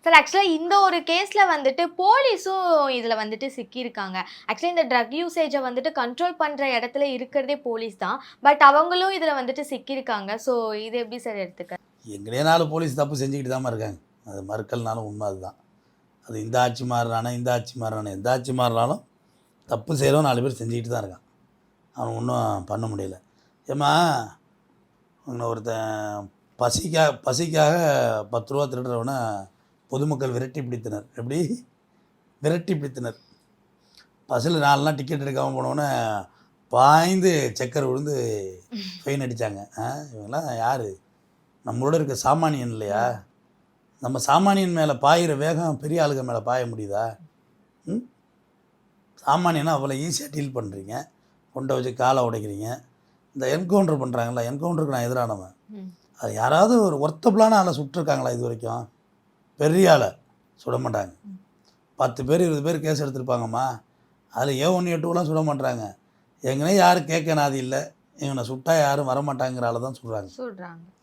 Sir ஆக்சுவலாக இந்த ஒரு கேஸில் வந்துட்டு போலீஸும் இதில் வந்துட்டு சிக்கியிருக்காங்க. ஆக்சுவலி இந்த ட்ரக் யூசேஜை வந்துட்டு கண்ட்ரோல் பண்ணுற இடத்துல இருக்கிறதே போலீஸ் தான். பட் அவங்களும் இதில் வந்துட்டு சிக்கியிருக்காங்க. ஸோ இது எப்படி சார் எடுத்துக்க? எங்களையே 4 போலீஸ் தப்பு செஞ்சுக்கிட்டு தான் இருக்காங்க. அது மறுக்கல்னாலும் உண்மை அதுதான். அது இந்த ஆட்சி மாறுறானே, இந்த ஆட்சி மாறுறானே, எந்த ஆட்சி மாறினாலும் தப்பு செய்கிறவன் 4 பேர் செஞ்சுக்கிட்டு தான் இருக்கான். அவன் ஒன்றும் பண்ண முடியல. ஏம்மா உன்னை ஒருத்தன் பசிக்காக 10 ரூபா திருடுறவனை பொதுமக்கள் விரட்டி பிடித்தனர். எப்படி விரட்டி பிடித்தனர்? பஸ்ஸில் 4 நாள் டிக்கெட் எடுக்காமல் போனவொன்னே பாய்ந்து செக்கர் விழுந்து ஃபைன் அடித்தாங்க. இவங்கெல்லாம் யார்? நம்மளோட இருக்க சாமானியன் இல்லையா? நம்ம சாமானியன் மேலே பாயிற வேகம் பெரிய ஆளுங்க மேலே பாய முடியுதா? சாமானியனா அவ்வளோ ஈஸியாக டீல் பண்ணுறீங்க, கொண்டை வச்சு காலை உடைக்கிறீங்க. இந்த என்கவுண்டர் பண்ணுறாங்களா, என்கவுண்டருக்கு நான் எதிரானவன். அது யாராவது ஒரு ஒர்த்தபிளான ஆளை சுட்டிருக்காங்களா இது வரைக்கும்? பெரிய ஆளை சுட மாட்டாங்க. 10 பேர் 20 பேர் கேஸ் எடுத்திருப்பாங்கம்மா, அதில் A1 A2லாம் சுட மாட்டாங்க. எங்கனே யாரும் கேட்க நாதி இல்லை, இவனை சுட்டா யாரும் வரமாட்டாங்கிற ஆளை தான் சொல்கிறாங்க.